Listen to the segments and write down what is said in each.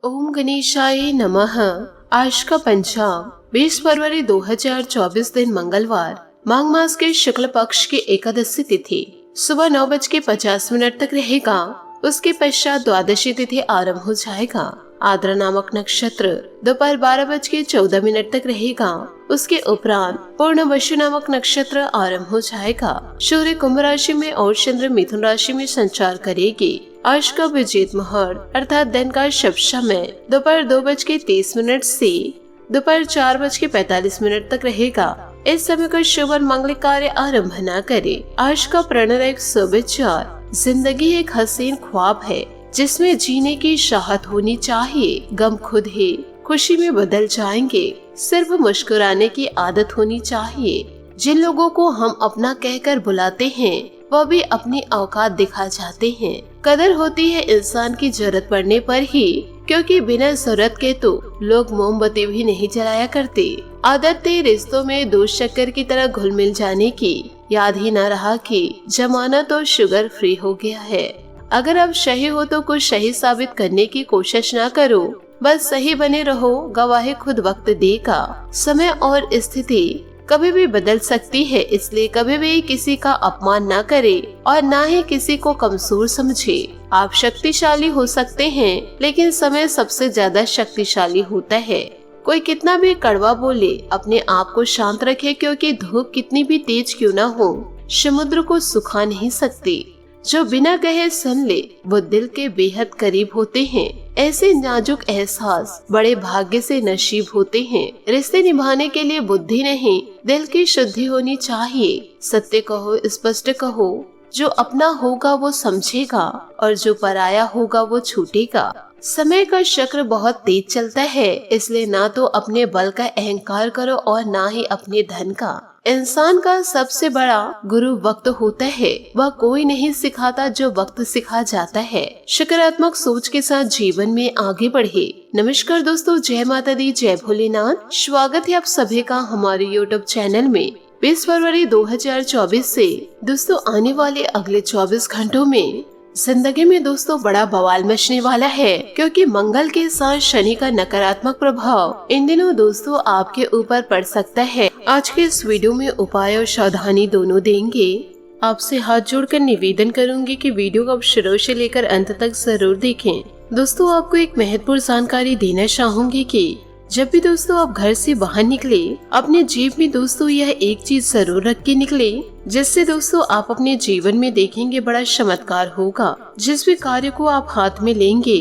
ओम गणेशाय नमः। आज का पंचांग 20 फरवरी 2024 दिन मंगलवार, माघ मास के शुक्ल पक्ष की एकादशी तिथि सुबह 9:50 तक रहेगा। उसके पश्चात द्वादशी तिथि आरंभ हो जाएगा। आद्रा नामक नक्षत्र दोपहर 12:14 तक रहेगा। उसके उपरांत पूर्णवसु नामक नक्षत्र आरंभ हो जाएगा। सूर्य कुंभ राशि में और चंद्र मिथुन राशि में संचार करेगी। आज का विजेत मुहूर्त अर्थात दिन का शुभ समय दोपहर 2:30 से दोपहर 4:45 तक रहेगा। इस समय का शुभ और मंगलिक कार्य आरंभ न करे। आज का प्रणव शुभ विचार, जिंदगी एक हसीन ख्वाब है जिसमें जीने की चाहत होनी चाहिए। गम खुद ही खुशी में बदल जाएंगे। सिर्फ मुस्कुराने की आदत होनी चाहिए। जिन लोगों को हम अपना कहकर बुलाते हैं वह भी अपनी औकात दिखा जाते हैं। कदर होती है इंसान की जरूरत पड़ने पर ही, क्योंकि बिना जरूरत के तो लोग मोमबत्ती भी नहीं जलाया करते। आदत थी रिश्तों में दूध शक्कर की तरह घुल मिल जाने की। याद ही न रहा कि जमाना तो शुगर फ्री हो गया है। अगर अब सही हो तो कुछ सही साबित करने की कोशिश न करो, बस सही बने रहो। गवाही खुद वक्त देगा। समय और स्थिति कभी भी बदल सकती है, इसलिए कभी भी किसी का अपमान न करे और न ही किसी को कमजोर समझे। आप शक्तिशाली हो सकते हैं, लेकिन समय सबसे ज्यादा शक्तिशाली होता है। कोई कितना भी कड़वा बोले, अपने आप को शांत रखे, क्योंकि धूप कितनी भी तेज क्यों न हो, समुद्र को सुखा नहीं सकती। जो बिना कहे सुन ले वो दिल के बेहद करीब होते हैं। ऐसे नाजुक एहसास बड़े भाग्य से नसीब होते हैं। रिश्ते निभाने के लिए बुद्धि नहीं, दिल की शुद्धि होनी चाहिए। सत्य कहो, स्पष्ट कहो। जो अपना होगा वो समझेगा और जो पराया होगा वो छूटेगा। समय का चक्र बहुत तेज चलता है, इसलिए ना तो अपने बल का अहंकार करो और ना ही अपने धन का। इंसान का सबसे बड़ा गुरु वक्त होता है। वह कोई नहीं सिखाता जो वक्त सिखा जाता है। सकारात्मक सोच के साथ जीवन में आगे बढ़े। नमस्कार दोस्तों, जय माता दी, जय भोलेनाथ। स्वागत है आप सभी का हमारे YouTube चैनल में। 20 फरवरी 2024 से दोस्तों आने वाले अगले 24 घंटों में जिंदगी में दोस्तों बड़ा बवाल मचने वाला है, क्योंकि मंगल के साथ शनि का नकारात्मक प्रभाव इन दिनों दोस्तों आपके ऊपर पड़ सकता है। आज के इस वीडियो में उपाय और सावधानी दोनों देंगे। आपसे हाथ जोड़कर निवेदन करूंगी कि वीडियो को आप शुरू से लेकर अंत तक जरूर देखें। दोस्तों आपको एक महत्वपूर्ण जानकारी देना चाहूंगी कि जब भी दोस्तों आप घर से बाहर निकले, अपने जेब में दोस्तों यह एक चीज जरूर रख के निकले, जिससे दोस्तों आप अपने जीवन में देखेंगे बड़ा चमत्कार होगा। जिस भी कार्य को आप हाथ में लेंगे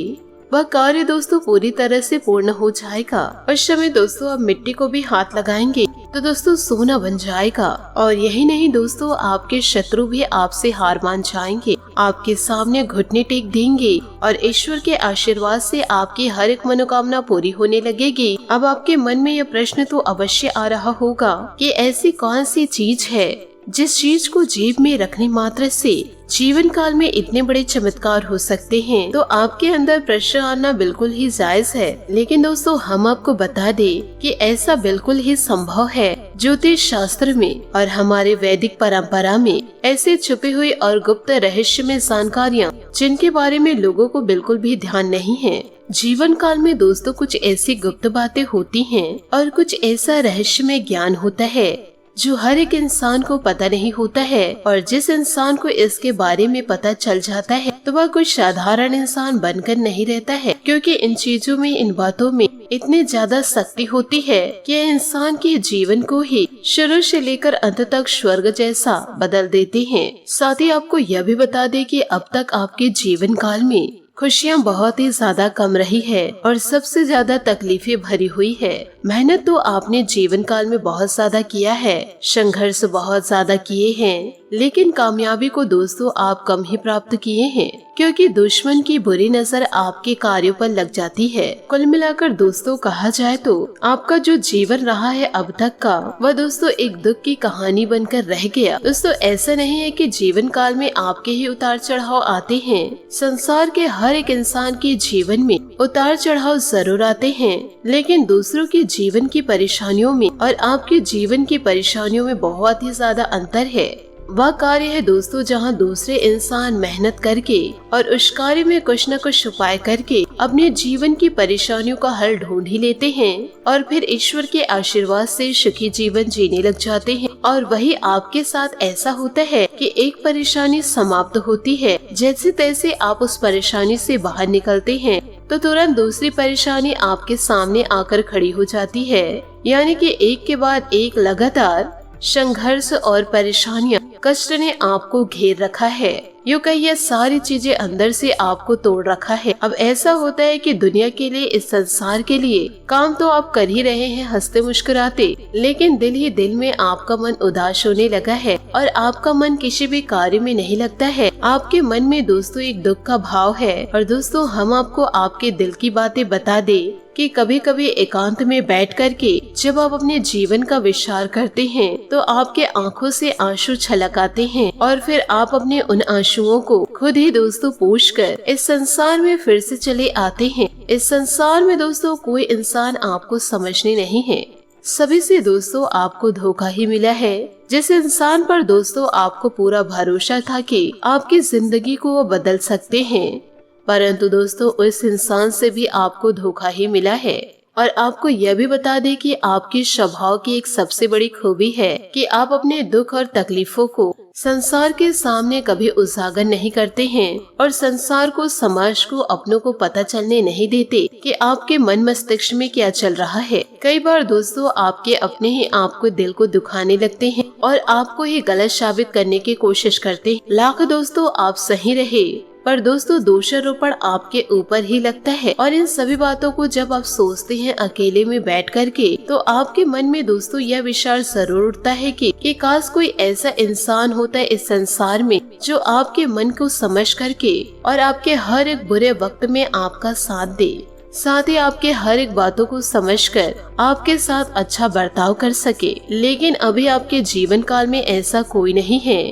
वह कार्य दोस्तों पूरी तरह से पूर्ण हो जाएगा। उस समय दोस्तों आप मिट्टी को भी हाथ लगाएंगे तो दोस्तों सोना बन जाएगा। और यही नहीं दोस्तों, आपके शत्रु भी आपसे हार मान जाएंगे, आपके सामने घुटने टेक देंगे और ईश्वर के आशीर्वाद से आपकी हर एक मनोकामना पूरी होने लगेगी। अब आपके मन में यह प्रश्न तो अवश्य आ रहा होगा कि ऐसी कौन सी चीज है जिस चीज को जेब में रखने मात्र से जीवन काल में इतने बड़े चमत्कार हो सकते हैं। तो आपके अंदर प्रश्न आना बिल्कुल ही जायज है, लेकिन दोस्तों हम आपको बता दें कि ऐसा बिल्कुल ही संभव है। ज्योतिष शास्त्र में और हमारे वैदिक परंपरा में ऐसे छुपे हुए और गुप्त रहस्यमय जानकारियाँ जिनके बारे में लोगों को बिल्कुल भी ध्यान नहीं है। जीवन काल में दोस्तों कुछ ऐसी गुप्त बातें होती हैं और कुछ ऐसा रहस्यमय ज्ञान होता है जो हर एक इंसान को पता नहीं होता है। और जिस इंसान को इसके बारे में पता चल जाता है तो वह कोई साधारण इंसान बनकर नहीं रहता है, क्योंकि इन चीजों में, इन बातों में इतनी ज्यादा शक्ति होती है कि इंसान के जीवन को ही शुरू से लेकर अंत तक स्वर्ग जैसा बदल देते हैं। साथ ही आपको यह भी बता दें कि अब तक आपके जीवन काल में खुशियाँ बहुत ही ज्यादा कम रही है और सबसे ज्यादा तकलीफें भरी हुई है। मेहनत तो आपने जीवन काल में बहुत ज्यादा किया है, संघर्ष बहुत ज्यादा किए हैं, लेकिन कामयाबी को दोस्तों आप कम ही प्राप्त किए हैं, क्योंकि दुश्मन की बुरी नजर आपके कार्यों पर लग जाती है। कुल मिलाकर दोस्तों कहा जाए तो आपका जो जीवन रहा है अब तक का, वह दोस्तों एक दुख की कहानी बनकर रह गया। दोस्तों ऐसा नहीं है कि जीवन काल में आपके ही उतार चढ़ाव आते हैं। संसार के हर एक इंसान के जीवन में उतार चढ़ाव जरूर आते हैं, लेकिन दूसरों के जीवन की परेशानियों में और आपके जीवन की परेशानियों में बहुत ही ज्यादा अंतर है। वह कार्य है दोस्तों जहां दूसरे इंसान मेहनत करके और उस कार्य में कुछ न कुछ उपाय करके अपने जीवन की परेशानियों का हल ढूंढ ही लेते हैं और फिर ईश्वर के आशीर्वाद से सुखी जीवन जीने लग जाते हैं। और वही आपके साथ ऐसा होता है कि एक परेशानी समाप्त होती है, जैसे तैसे आप उस परेशानी से बाहर निकलते हैं तो तुरंत दूसरी परेशानी आपके सामने आकर खड़ी हो जाती है। यानी कि एक के बाद एक लगातार संघर्ष और परेशानियां, कष्ट ने आपको घेर रखा है। यूँ कहिए सारी चीजें अंदर से आपको तोड़ रखा है। अब ऐसा होता है कि दुनिया के लिए, इस संसार के लिए काम तो आप कर ही रहे हैं हंसते मुस्कुराते, लेकिन दिल ही दिल में आपका मन उदास होने लगा है और आपका मन किसी भी कार्य में नहीं लगता है। आपके मन में दोस्तों एक दुख का भाव है। और दोस्तों हम आपको आपके दिल की बातें बता दे कि कभी कभी एकांत में बैठ करके जब आप अपने जीवन का विचार करते हैं तो आपके आंखों से आंसू छलक आते हैं और फिर आप अपने उन आंसुओं को खुद ही दोस्तों पोंछकर इस संसार में फिर से चले आते हैं। इस संसार में दोस्तों कोई इंसान आपको समझने नहीं है, सभी से दोस्तों आपको धोखा ही मिला है। जिस इंसान पर दोस्तों आपको पूरा भरोसा था कि आपकी जिंदगी को वो बदल सकते हैं, परंतु दोस्तों उस इंसान से भी आपको धोखा ही मिला है। और आपको यह भी बता दें कि आपके स्वभाव की एक सबसे बड़ी खूबी है कि आप अपने दुख और तकलीफों को संसार के सामने कभी उजागर नहीं करते हैं और संसार को, समाज को, अपनों को पता चलने नहीं देते कि आपके मन मस्तिष्क में क्या चल रहा है। कई बार दोस्तों आपके अपने ही आपको दिल को दुखाने लगते हैं और आपको ही गलत साबित करने की कोशिश करते हैं। लाख दोस्तों आप सही रहे, पर दोस्तों दोषारोपण आपके ऊपर ही लगता है। और इन सभी बातों को जब आप सोचते हैं अकेले में बैठ करके, तो आपके मन में दोस्तों यह विचार जरूर उठता है कि काश कोई ऐसा इंसान होता है इस संसार में जो आपके मन को समझ करके और आपके हर एक बुरे वक्त में आपका साथ दे, साथ ही आपके हर एक बातों को समझकर आपके साथ अच्छा बर्ताव कर सके। लेकिन अभी आपके जीवन काल में ऐसा कोई नहीं है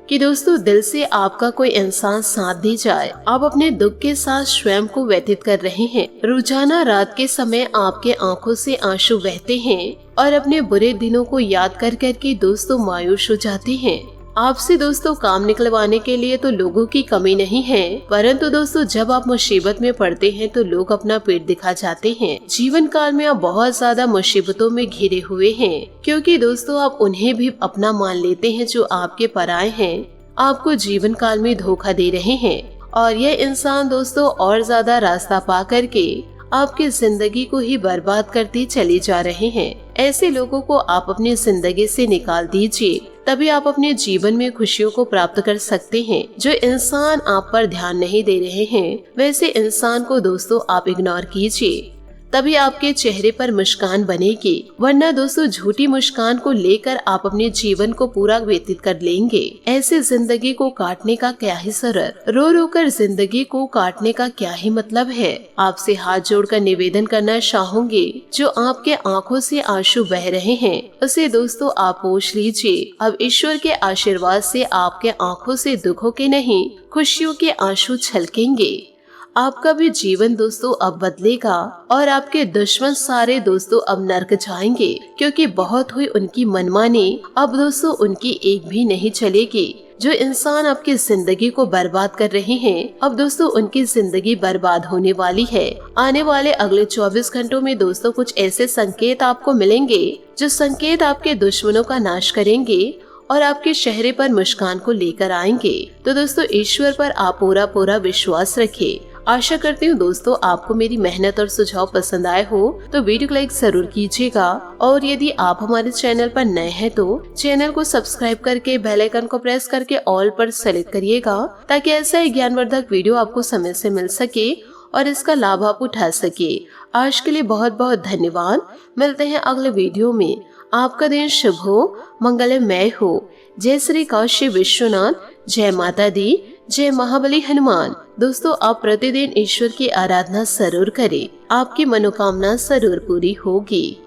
कि दोस्तों दिल से आपका कोई इंसान साथ दे जाए। आप अपने दुख के साथ स्वयं को व्यतीत कर रहे हैं। रोजाना रात के समय आपके आंखों से आंसू बहते हैं और अपने बुरे दिनों को याद कर करके दोस्तों मायूस हो जाते हैं। आपसे दोस्तों काम निकलवाने के लिए तो लोगों की कमी नहीं है, परंतु दोस्तों जब आप मुसीबत में पड़ते हैं तो लोग अपना पेट दिखा जाते हैं। जीवन काल में आप बहुत ज्यादा मुसीबतों में घिरे हुए हैं, क्योंकि दोस्तों आप उन्हें भी अपना मान लेते हैं जो आपके पराये हैं, आपको जीवन काल में धोखा दे रहे हैं। और यह इंसान दोस्तों और ज्यादा रास्ता पा करके आपकी जिंदगी को ही बर्बाद करते चले जा रहे हैं। ऐसे लोगों को आप अपनी जिंदगी से निकाल दीजिए, तभी आप अपने जीवन में खुशियों को प्राप्त कर सकते हैं। जो इंसान आप पर ध्यान नहीं दे रहे हैं, वैसे इंसान को दोस्तों आप इग्नोर कीजिए, तभी आपके चेहरे पर मुस्कान बनेगी। वरना दोस्तों झूठी मुस्कान को लेकर आप अपने जीवन को पूरा व्यतीत कर लेंगे। ऐसे जिंदगी को काटने का क्या ही जरूरत, रो रो कर जिंदगी को काटने का क्या ही मतलब है। आपसे हाथ जोड़कर निवेदन करना चाहूंगी, जो आपके आंखों से आंसू बह रहे हैं उसे दोस्तों आप पोंछ लीजिए। अब ईश्वर के आशीर्वाद से आपके आंखों से दुखों के नहीं, खुशियों के आंसू छलकेंगे। आपका भी जीवन दोस्तों अब बदलेगा और आपके दुश्मन सारे दोस्तों अब नर्क जाएंगे, क्योंकि बहुत हुई उनकी मनमानी, अब दोस्तों उनकी एक भी नहीं चलेगी। जो इंसान आपकी जिंदगी को बर्बाद कर रहे हैं, अब दोस्तों उनकी जिंदगी बर्बाद होने वाली है। आने वाले अगले 24 घंटों में दोस्तों कुछ ऐसे संकेत आपको मिलेंगे जो संकेत आपके दुश्मनों का नाश करेंगे और आपके चेहरे पर मुस्कान को लेकर आएंगे। तो दोस्तों ईश्वर पर आप पूरा पूरा विश्वास रखें। आशा करती हूँ दोस्तों आपको मेरी मेहनत और सुझाव पसंद आए हो, तो वीडियो को लाइक जरूर कीजिएगा। और यदि आप हमारे चैनल पर नए हैं तो चैनल को सब्सक्राइब करके बेल आइकन को प्रेस करके ऑल पर सेलेक्ट करिएगा, ताकि ऐसा ही ज्ञानवर्धक वीडियो आपको समय से मिल सके और इसका लाभ आप उठा सके। आज के लिए बहुत बहुत धन्यवाद। मिलते हैं अगले वीडियो में। आपका दिन शुभ हो, मंगलमय हो। जय श्री काशी विश्वनाथ, जय माता दी, जय महाबली हनुमान। दोस्तों आप प्रतिदिन ईश्वर की आराधना जरूर करें, आपकी मनोकामना जरूर पूरी होगी।